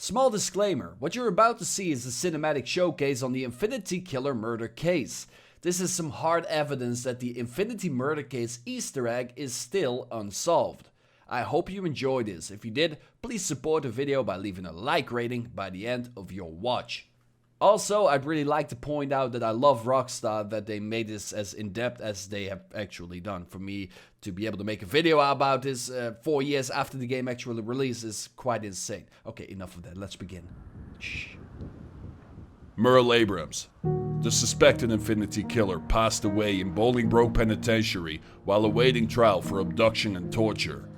Small disclaimer, what you're about to see is a cinematic showcase on the Infinity Killer murder case. This is some hard evidence that the Infinity murder case Easter egg is still unsolved. I hope you enjoyed this. If you did, please support the video by leaving a like rating by the end of your watch. Also, I'd really like to point out that I love Rockstar that they made this as in-depth as they have actually done. For me to be able to make a video about this 4 years after the game actually released is quite insane. Okay, enough of that. Let's begin. Shh. Merle Abrahams, the suspected Infinity Killer, passed away in Bolingbroke Penitentiary while awaiting trial for abduction and torture.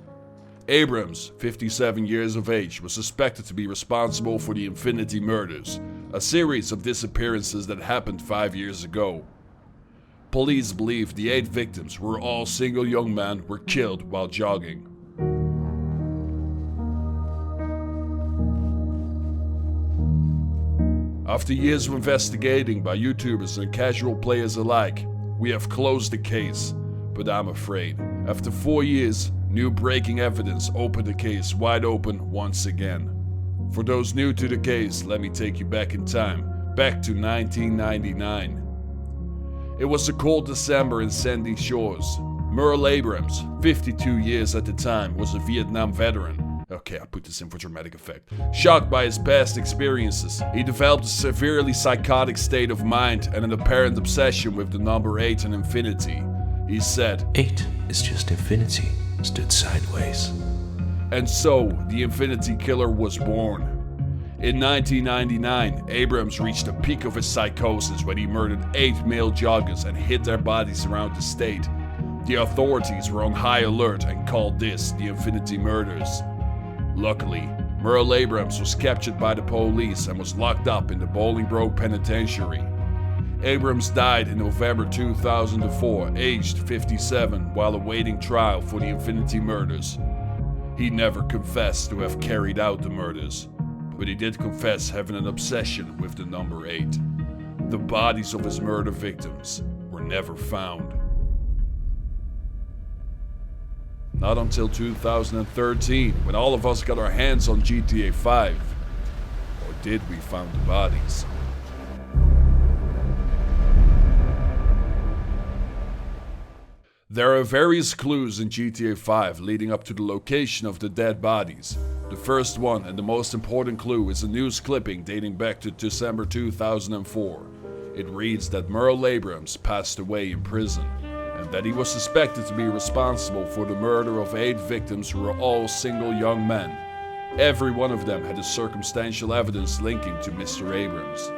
Abrahams, 57 years of age, was suspected to be responsible for the Infinity murders, a series of disappearances that happened 5 years ago. Police believe the 8 victims, who were all single young men, were killed while jogging. After years of investigating by YouTubers and casual players alike, we have closed the case, but I'm afraid, after 4 years, new breaking evidence opened the case wide open once again. For those new to the case, let me take you back in time, back to 1999. It was a cold December in Sandy Shores. Merle Abrahams, 52 years at the time, was a Vietnam veteran. Okay, I put this in for dramatic effect. Shocked by his past experiences, he developed a severely psychotic state of mind and an apparent obsession with the number 8 and infinity. He said, 8 is just infinity, stood sideways. And so, the Infinity Killer was born. In 1999, Abrahams reached the peak of his psychosis when he murdered 8 male joggers and hid their bodies around the state. The authorities were on high alert and called this the Infinity Murders. Luckily, Merle Abrahams was captured by the police and was locked up in the Bolingbroke Penitentiary. Abrahams died in November 2004, aged 57, while awaiting trial for the Infinity Murders. He never confessed to have carried out the murders, but he did confess having an obsession with the number 8. The bodies of his murder victims were never found. Not until 2013, when all of us got our hands on GTA 5. Or did we find the bodies? There are various clues in GTA 5 leading up to the location of the dead bodies. The first one and the most important clue is a news clipping dating back to December 2004. It reads that Merle Abrahams passed away in prison, and that he was suspected to be responsible for the murder of 8 victims who were all single young men. Every one of them had a circumstantial evidence linking to Mr. Abrahams.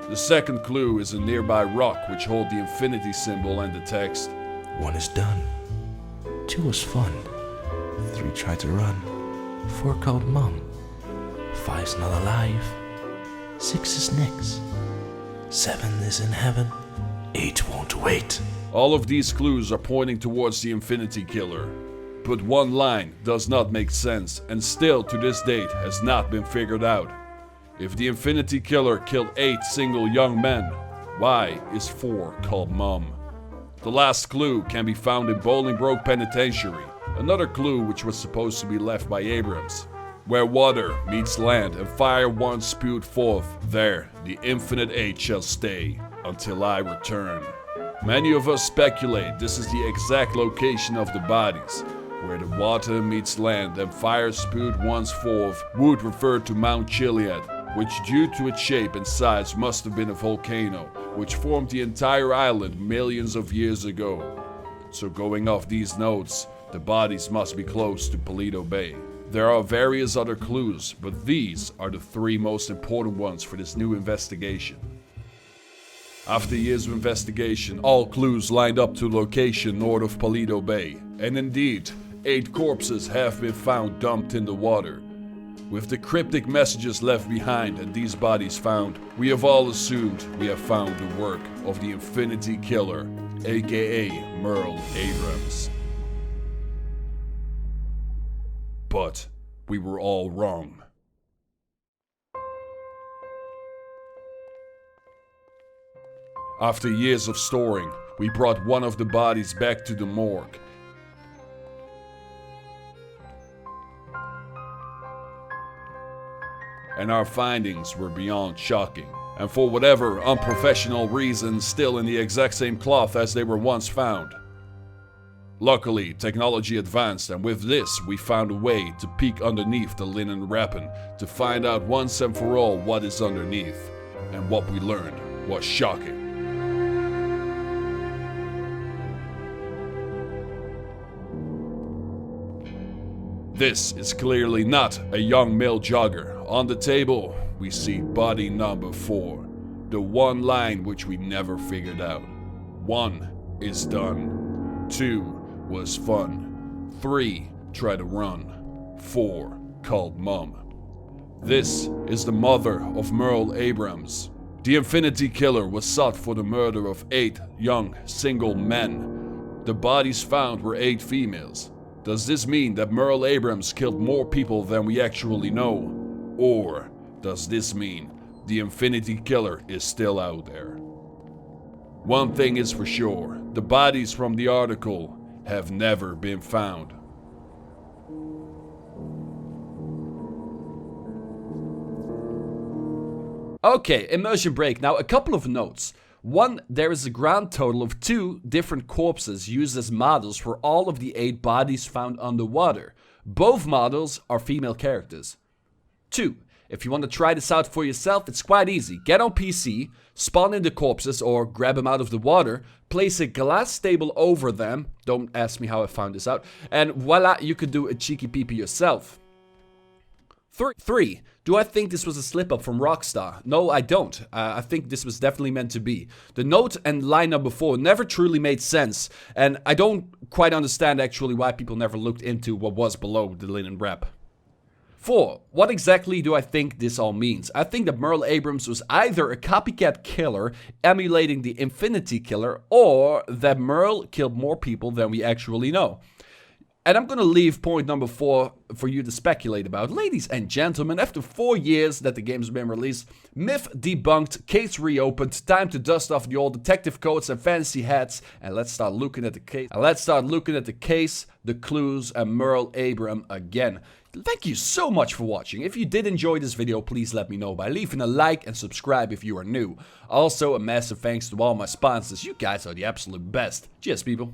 The second clue is a nearby rock which holds the infinity symbol and the text, 1 is done, 2 was fun, 3 tried to run, 4 called mom, 5's not alive, 6 is next, 7 is in heaven, 8 won't wait. All of these clues are pointing towards the Infinity Killer. But one line does not make sense and still to this date has not been figured out. If the Infinity Killer killed 8 single young men, why is 4 called mom? The last clue can be found in Bolingbroke Penitentiary, another clue which was supposed to be left by Abrahams. Where water meets land and fire once spewed forth, there the infinite 8 shall stay until I return. Many of us speculate this is the exact location of the bodies, where the water meets land and fire spewed once forth would refer to Mount Chiliad, which due to its shape and size must have been a volcano, which formed the entire island millions of years ago. So going off these notes, the bodies must be close to Paleto Bay. There are various other clues, but these are the 3 most important ones for this new investigation. After years of investigation, all clues lined up to location north of Paleto Bay, and indeed, 8 corpses have been found dumped in the water. With the cryptic messages left behind and these bodies found, we have all assumed we have found the work of the Infinity Killer, aka Merle Abrahams. But we were all wrong. After years of storing, we brought one of the bodies back to the morgue. and our findings were beyond shocking. And for whatever unprofessional reasons, still in the exact same cloth as they were once found. Luckily, technology advanced, and with this, we found a way to peek underneath the linen wrapping to find out once and for all what is underneath. And what we learned was shocking. This is clearly not a young male jogger. On the table, we see body number 4. The one line which we never figured out. 1 is done. 2 was fun. 3 tried to run. 4 called mom. This is the mother of Merle Abrahams. The Infinity Killer was sought for the murder of 8 young single men. The bodies found were 8 females. Does this mean that Merle Abrahams killed more people than we actually know? Or does this mean the Infinity Killer is still out there? One thing is for sure, the bodies from the article have never been found. Okay, immersion break. Now a couple of notes. 1, there is a grand total of 2 different corpses used as models for all of the 8 bodies found underwater. Both models are female characters. 2, if you want to try this out for yourself, it's quite easy. Get on PC, spawn in the corpses or grab them out of the water, place a glass table over them, don't ask me how I found this out, and voila, you could do a cheeky peepee yourself. 3, do I think this was a slip up from Rockstar? No, I don't. I think this was definitely meant to be. The note and line number 4 never truly made sense, and I don't quite understand actually why people never looked into what was below the linen wrap. 4, what exactly do I think this all means? I think that Merle Abrahams was either a copycat killer emulating the Infinity Killer, or that Merle killed more people than we actually know. And I'm gonna leave point number 4 for you to speculate about. Ladies and gentlemen, after 4 years that the game's been released, myth debunked, case reopened, time to dust off the old detective coats and fantasy hats, and let's start looking at the case. The clues, and Merle Abrahams again. Thank you so much for watching. If you did enjoy this video, please let me know by leaving a like and subscribe if you are new. Also, a massive thanks to all my sponsors. You guys are the absolute best. Cheers, people.